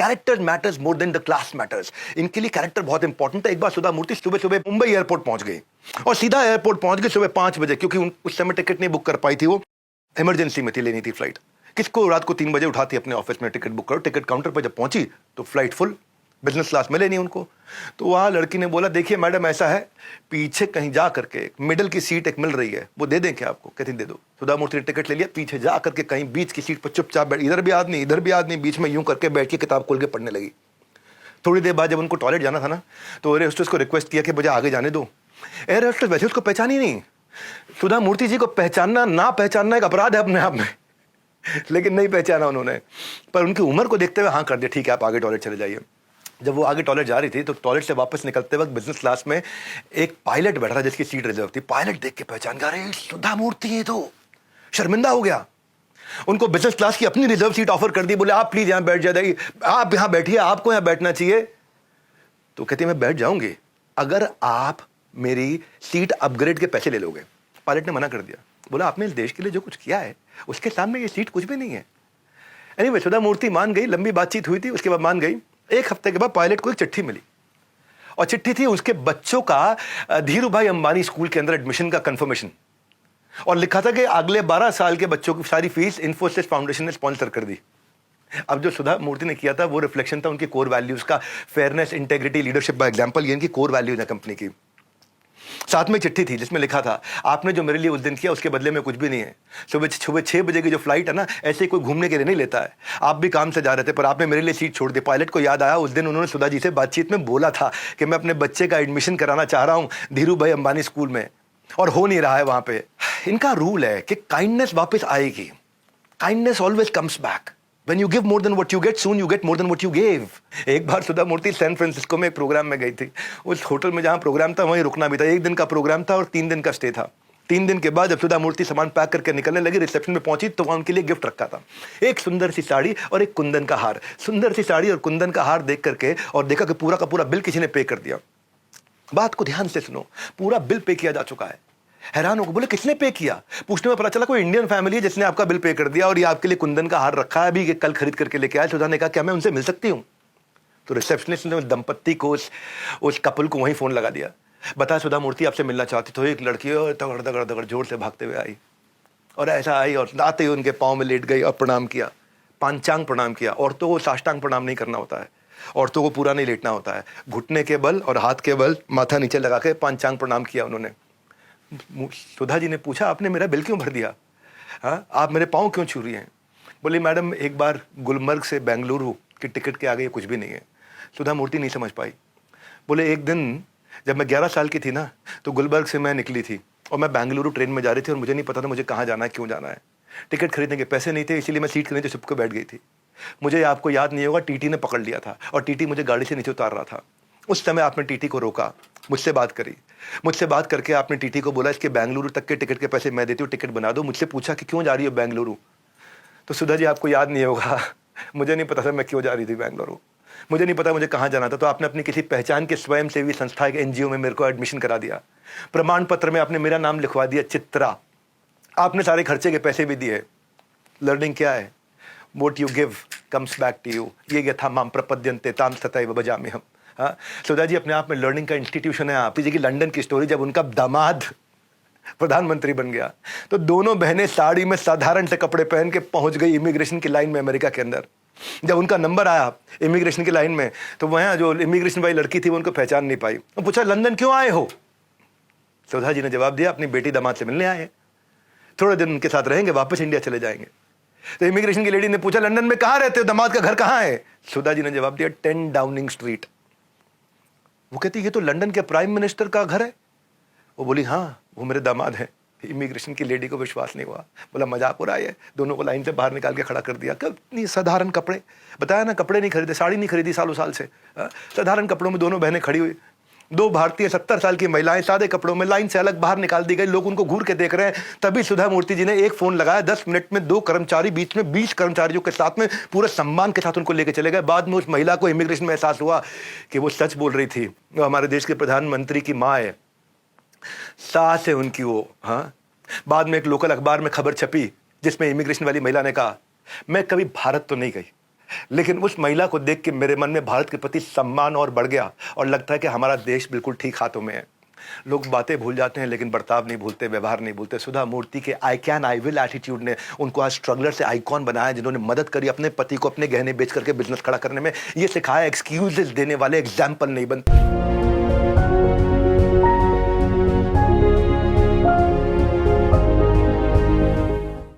Character matters more than the class matters. इनके लिए character बहुत इंपॉर्टेंट है। एक बार सुधा मूर्ति सुबह सुबह मुंबई एयरपोर्ट पहुंच गई और सीधा एयरपोर्ट पहुंच गई सुबह 5 बजे, क्योंकि उस समय टिकट नहीं बुक कर पाई थी, वो इमरजेंसी में थी, लेनी थी फ्लाइट। किसको रात को 3 बजे उठाती अपने ऑफिस में, टिकट बुक करो। टिकट काउंटर पर जब पहुंची तो फ्लाइट फुल, बिजनेस क्लास में लेनी उनको। तो वहाँ लड़की ने बोला, देखिए मैडम ऐसा है, पीछे कहीं जा करके मिडिल की सीट एक मिल रही है, वो दे दें क्या आपको? कहती दे दो। सुधा मूर्ति ने टिकट ले लिया, पीछे जा करके कहीं बीच की सीट पर चुपचाप बैठ, इधर भी आदमी इधर भी आदमी, बीच में यूं करके बैठ के किताब खोल के पढ़ने लगी। थोड़ी देर बाद जब उनको टॉयलेट जाना था ना, तो एयर होस्टेस को रिक्वेस्ट किया कि मुझे आगे जाने दो। एयर होस्टेस वैसे उसको पहचानी नहीं। सुधा मूर्ति जी को पहचानना ना पहचानना एक अपराध है अपने आप में, लेकिन नहीं पहचाना उन्होंने। पर उनकी उम्र को देखते हुए हाँ कर दिया, ठीक है आप आगे टॉयलेट चले जाइए। जब वो आगे टॉयलेट जा रही थी तो टॉयलेट से वापस निकलते वक्त बिजनेस क्लास में एक पायलट बैठा था जिसकी सीट रिजर्व थी। पायलट देख के पहचान गया, अरे सुधा मूर्ति है। तो शर्मिंदा हो गया। उनको बिजनेस क्लास की अपनी रिजर्व सीट ऑफर कर दी। बोले आप प्लीज यहां बैठ जाइए, आप यहां बैठिए, आपको यहां बैठना चाहिए। तो कहती मैं बैठ जाऊंगी अगर आप मेरी सीट अपग्रेड के पैसे ले लोगे। पायलट ने मना कर दिया, बोला आपने इस देश के लिए जो कुछ किया है उसके सामने ये सीट कुछ भी नहीं है। एनीवे सुधा मूर्ति मान गई, लंबी बातचीत हुई थी, उसके बाद मान गई। एक हफ्ते के बाद पायलट को एक चिट्ठी मिली और चिट्ठी थी उसके बच्चों का धीरू भाई अंबानी स्कूल के अंदर एडमिशन का कंफर्मेशन, और लिखा था कि अगले 12 साल के बच्चों की सारी फीस इन्फोसिस फाउंडेशन ने स्पॉन्सर कर दी। अब जो सुधा मूर्ति ने किया था वो रिफ्लेक्शन था उनकी कोर वैल्यूज का, fairness, integrity, leadership by example, ये इनकी कोर वैल्यूज है कंपनी की। साथ में चिट्ठी थी जिसमें लिखा था, आपने जो मेरे लिए उस दिन किया उसके बदले में कुछ भी नहीं है। सुबह 6 बजे की जो फ्लाइट है ना, ऐसे ही कोई घूमने के लिए नहीं लेता है। आप भी काम से जा रहे थे पर आपने मेरे लिए सीट छोड़ दी। पायलट को याद आया उस दिन उन्होंने सुधा जी से बातचीत में बोला था कि मैं अपने बच्चे का एडमिशन कराना चाह रहा हूं धीरू भाई अंबानी स्कूल में, और हो नहीं रहा है वहां पे। इनका रूल है कि काइंडनेस वापस आएगी, kindness always comes back. When you give more than what you get, soon you get more than what you gave. एक बार सुधा मूर्ति सैन फ्रांसिस्को में एक प्रोग्राम में गई थी। उस होटल में जहां प्रोग्राम था वहीं रुकना भी था। 1 दिन का प्रोग्राम था और 3 दिन का स्टे था। 3 दिन के बाद जब सुधा मूर्ति सामान पैक करके निकलने लगी, रिसेप्शन में पहुंची तो वहां उनके लिए गिफ्ट रखा था, एक सुंदर सी साड़ी और एक कुंदन का हार। सुंदर सी साड़ी और कुंदन का हार देख करके और देखा कि पूरा का पूरा बिल किसी ने पे कर दिया। बात को ध्यान से सुनो, पूरा बिल पे किया जा चुका है। हैरान हो गए, बोले किसने पे किया? पूछने में पता चला कोई इंडियन फैमिली है जिसने आपका बिल पे कर दिया और ये आपके लिए कुंदन का हार रखा है, अभी ये कल खरीद करके लेके आया। सुधा ने कहा क्या मैं उनसे मिल सकती हूँ? तो रिसेप्शनिस्ट ने उस दंपत्ति को, उस कपल को वहीं फोन लगा दिया। बता सुधा मूर्ति आपसे मिलना चाहती। तो एक लड़की दगड़ दगड़ दगड़ जोर से भागते हुए आई और ऐसा आई और आते ही उनके पाँव में लेट गई और प्रणाम किया, पांचांग प्रणाम किया। औरतों को साष्टांग प्रणाम नहीं करना होता है, औरतों को पूरा नहीं लेटना होता है। घुटने के बल और हाथ के बल माथा नीचे लगा के पांचांग प्रणाम किया उन्होंने। सुधा जी ने पूछा आपने मेरा बिल क्यों भर दिया? हाँ, आप मेरे पाँव क्यों छू रही हैं? बोली मैडम एक बार गुलमर्ग से बेंगलुरु की टिकट के आगे ये कुछ भी नहीं है। सुधा मूर्ति नहीं समझ पाई। बोले एक दिन जब मैं 11 साल की थी ना, तो गुलमर्ग से मैं निकली थी और मैं बेंगलुरु ट्रेन में जा रही थी और मुझे नहीं पता था मुझे कहाँ जाना है, क्यों जाना है। टिकट खरीदने के पैसे नहीं थे, इसीलिए मैं सीट के नीचे छुप के बैठ गई थी। मुझे आपको याद नहीं होगा, टीटी ने पकड़ लिया था और टीटी मुझे गाड़ी से नीचे उतार रहा था। उस समय आपने टीटी को रोका, मुझसे बात करी। मुझसे बात करके आपने टीटी को बोला इसके बेंगलुरु तक के टिकट के पैसे मैं देती हूँ, टिकट बना दो। मुझसे पूछा कि क्यों जा रही हो बेंगलुरु? तो सुधा जी आपको याद नहीं होगा, मुझे नहीं पता था मैं क्यों जा रही थी बेंगलुरु, मुझे नहीं पता मुझे कहाँ जाना था। तो आपने अपनी किसी पहचान के स्वयंसेवी संस्था के एनजीओ में मेरे को एडमिशन करा दिया। प्रमाण पत्र में आपने मेरा नाम लिखवा दिया, चित्रा। आपने सारे खर्चे के पैसे भी दिए। लर्निंग क्या है? What you give comes back to you. ये यथा माम प्रपद्यन्ते ताम तथैव भजाम्यहम्। हाँ, सुधा जी अपने आप में लर्निंग का इंस्टीट्यूशन है। आप जी की लंदन की स्टोरी, जब उनका दामाद प्रधानमंत्री बन गया तो दोनों बहनें साड़ी में साधारण से कपड़े पहन के पहुंच गई इमिग्रेशन की लाइन में अमेरिका के अंदर। जब उनका नंबर आया इमिग्रेशन की लाइन में तो वहां जो इमिग्रेशन वाली लड़की थी वो उनको पहचान नहीं पाई। वो पूछा लंदन क्यों आए हो? सुधा जी ने जवाब दिया अपनी बेटी दामाद से मिलने आए, थोड़े दिन उनके साथ रहेंगे, वापस इंडिया चले जाएंगे। तो इमिग्रेशन की लेडी ने पूछा लंदन में कहाँ रहते हो, दामाद का घर कहाँ है? सुधा जी ने जवाब दिया 10 डाउनिंग स्ट्रीट। वो कहती ये तो लंदन के प्राइम मिनिस्टर का घर है। वो बोली हाँ वो मेरे दामाद हैं। इमिग्रेशन की लेडी को विश्वास नहीं हुआ, बोला मजाक हो रहा है। दोनों को लाइन से बाहर निकाल के खड़ा कर दिया। कितनी साधारण कपड़े, बताया ना, कपड़े नहीं खरीदे, साड़ी नहीं खरीदी सालों साल से, साधारण कपड़ों में दोनों बहनें खड़ी हुई। 2 भारतीय 70 साल की महिलाएं सादे कपड़ों में लाइन से अलग बाहर निकाल दी गई। लोग उनको घूर के देख रहे हैं। तभी सुधा मूर्ति जी ने एक फोन लगाया। 10 मिनट में 2 कर्मचारी, बीच में 20 कर्मचारियों के साथ में पूरे सम्मान के साथ उनको लेके चले गए। बाद में उस महिला को इमिग्रेशन में एहसास हुआ कि वो सच बोल रही थी। वो हमारे देश के प्रधानमंत्री की माँ है, सास है उनकी वो। हाँ, बाद में एक लोकल अखबार में खबर छपी जिसमें इमिग्रेशन वाली महिला ने कहा मैं कभी भारत तो नहीं गई, लेकिन उस महिला को देख के मेरे मन में भारत के प्रति सम्मान और बढ़ गया और लगता है कि हमारा देश बिल्कुल ठीक हाथों में है। लोग बातें भूल जाते हैं लेकिन बर्ताव नहीं भूलते, व्यवहार नहीं भूलते। सुधा मूर्ति के I can I will attitude ने उनको आज स्ट्रगलर से आइकॉन बनाया, जिन्होंने मदद करी अपने पति को अपने गहने बेच करके बिजनेस खड़ा करने में। ये सिखाया एक्सक्यूजेस देने वाले एग्जाम्पल नहीं बनते।